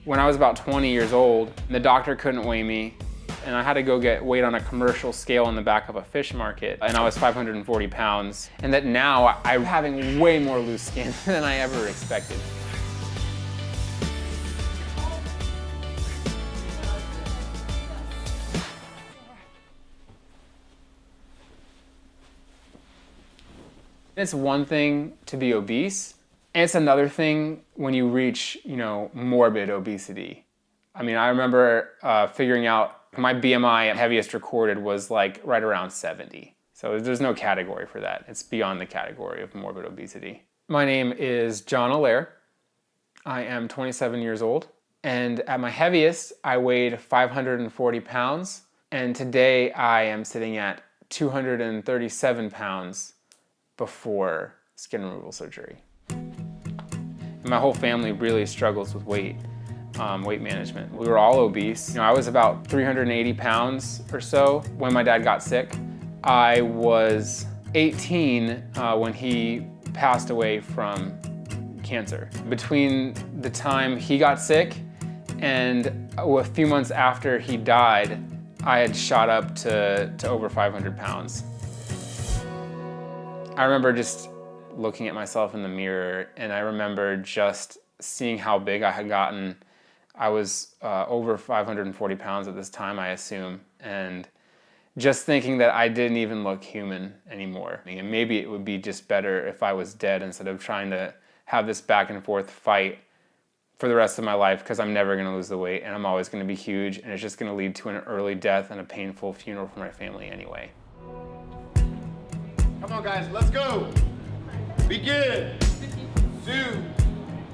When I was about 20 years old, the doctor couldn't weigh me, and I had to go get weighed on a commercial scale in the back of a fish market, and I was 540 pounds. And that now I'm having way more loose skin than I ever expected. It's one thing to be obese, and it's another thing when you reach, morbid obesity. I mean, I remember figuring out my BMI at heaviest recorded was like right around 70. So there's no category for that. It's beyond the category of morbid obesity. My name is John Allaire. I am 27 years old, and at my heaviest, I weighed 540 pounds, and today I am sitting at 237 pounds before skin removal surgery. My whole family really struggles with weight management. We were all obese. I was about 380 pounds or so when my dad got sick. I was 18 when he passed away from cancer. Between the time he got sick and a few months after he died, I had shot up to over 500 pounds. I remember just looking at myself in the mirror, and I remember just seeing how big I had gotten. I was over 540 pounds at this time, I assume, and just thinking that I didn't even look human anymore. And maybe it would be just better if I was dead instead of trying to have this back and forth fight for the rest of my life, because I'm never going to lose the weight, and I'm always going to be huge, and it's just going to lead to an early death and a painful funeral for my family anyway. Come on, guys, let's go. Begin. 2,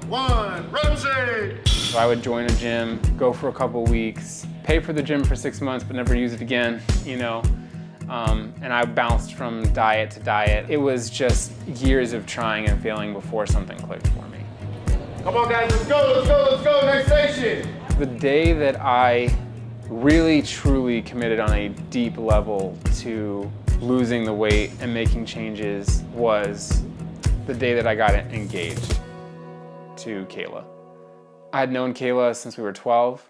1, rotate. So I would join a gym, go for a couple weeks, pay for the gym for 6 months, but never use it again, and I bounced from diet to diet. It was just years of trying and failing before something clicked for me. Come on, guys, let's go, let's go, let's go, next station. The day that I really, truly committed on a deep level to losing the weight and making changes was the day that I got engaged to Kayla. I had known Kayla since we were 12.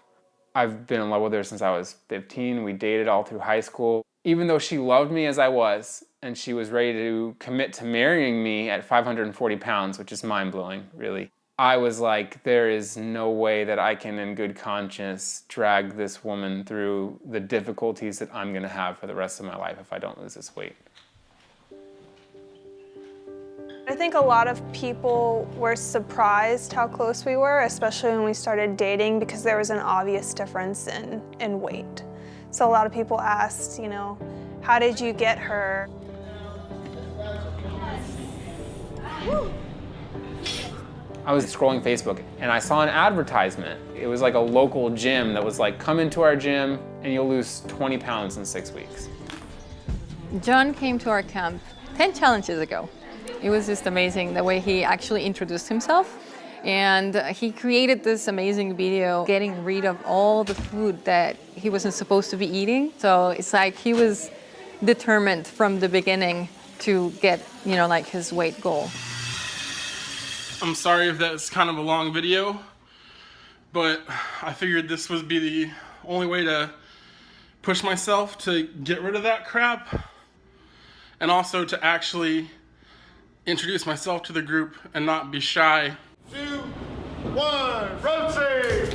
I've been in love with her since I was 15. We dated all through high school. Even though she loved me as I was, and she was ready to commit to marrying me at 540 pounds, which is mind-blowing, really, I was like, there is no way that I can, in good conscience, drag this woman through the difficulties that I'm gonna have for the rest of my life if I don't lose this weight. I think a lot of people were surprised how close we were, especially when we started dating, because there was an obvious difference in weight. So a lot of people asked, how did you get her? I was scrolling Facebook and I saw an advertisement. It was like a local gym that was like, come into our gym and you'll lose 20 pounds in 6 weeks. John came to our camp 10 challenges ago. It was just amazing the way he actually introduced himself. And he created this amazing video getting rid of all the food that he wasn't supposed to be eating. So it's like he was determined from the beginning to get, his weight goal. I'm sorry if that's kind of a long video, but I figured this would be the only way to push myself to get rid of that crap, and also to actually introduce myself to the group and not be shy. 2, 1, rotate.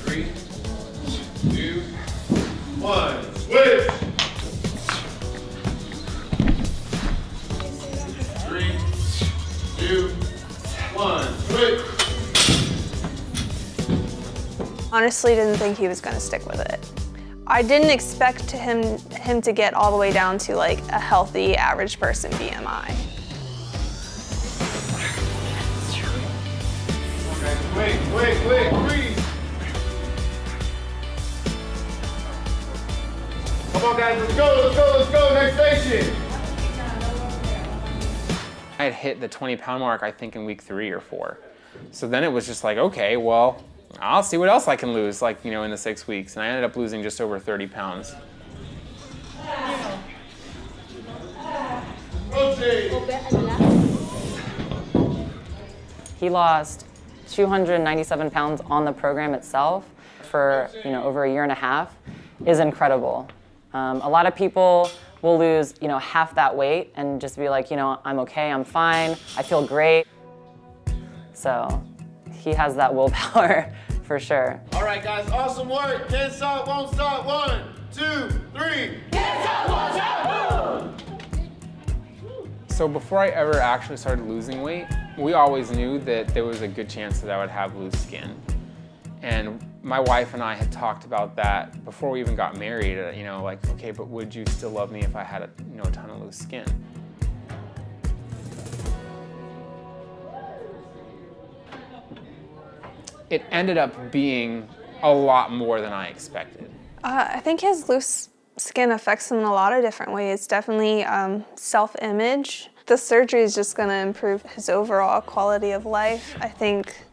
3, 2, 1, switch. 3, 2, 1, switch. Honestly, didn't think he was going to stick with it. I didn't expect him to get all the way down to like a healthy average person BMI. Wait, breathe. Come on, guys, let's go, next station. I had hit the 20-pound mark, I think, in week 3 or 4. So then it was just like, okay, well, I'll see what else I can lose, in the 6 weeks. And I ended up losing just over 30 pounds. Rotate. He lost 297 pounds on the program itself for over a year and a half is incredible. A lot of people will lose half that weight and just be like, I'm okay, I'm fine, I feel great. So he has that willpower for sure. All right, guys, awesome work. Can't stop, won't stop. 1, 2, 3. Can't stop, won't stop. So before I ever actually started losing weight, we always knew that there was a good chance that I would have loose skin. And my wife and I had talked about that before we even got married, like, okay, but would you still love me if I had a ton of loose skin? It ended up being a lot more than I expected. I think his loose skin affects him in a lot of different ways. Definitely self-image. The surgery is just going to improve his overall quality of life. I think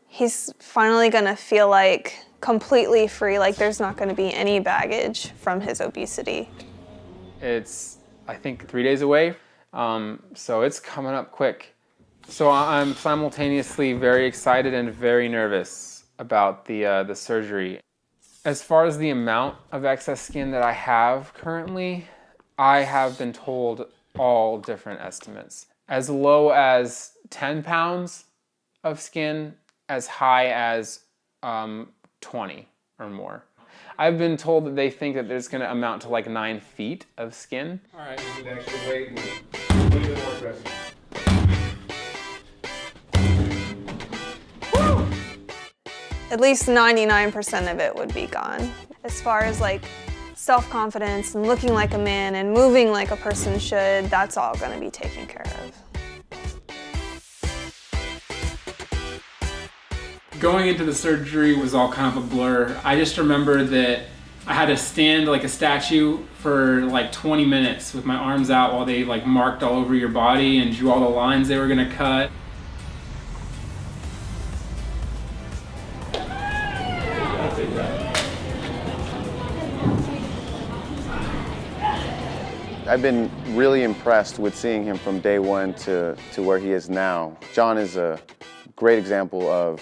he's finally going to feel like completely free, like there's not going to be any baggage from his obesity. It's, I think, 3 days away, so it's coming up quick. So I'm simultaneously very excited and very nervous about the surgery. As far as the amount of excess skin that I have currently, I have been told all different estimates. As low as 10 pounds of skin, as high as 20 or more. I've been told that they think that there's going to amount to like 9 feet of skin. All right, you can actually wait and a little bit more aggressive. At least 99% of it would be gone. As far as like self-confidence and looking like a man and moving like a person should, that's all going to be taken care of. Going into the surgery was all kind of a blur. I just remember that I had to stand like a statue for like 20 minutes with my arms out while they like marked all over your body and drew all the lines they were gonna cut. I've been really impressed with seeing him from day one to where he is now. John is a great example of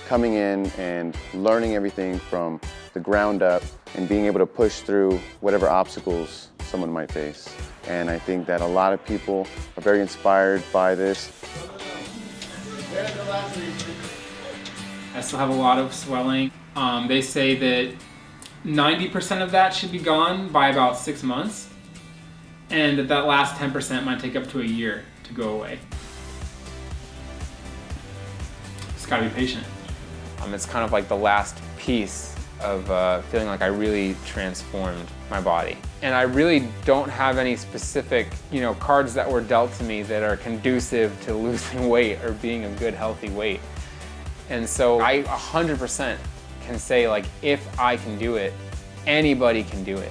coming in and learning everything from the ground up and being able to push through whatever obstacles someone might face. And I think that a lot of people are very inspired by this. I still have a lot of swelling. They say that 90% of that should be gone by about 6 months, and that last 10% might take up to a year to go away. Just gotta be patient. It's kind of like the last piece of feeling like I really transformed my body. And I really don't have any specific, cards that were dealt to me that are conducive to losing weight or being a good, healthy weight. And so I 100% can say, like, if I can do it, anybody can do it.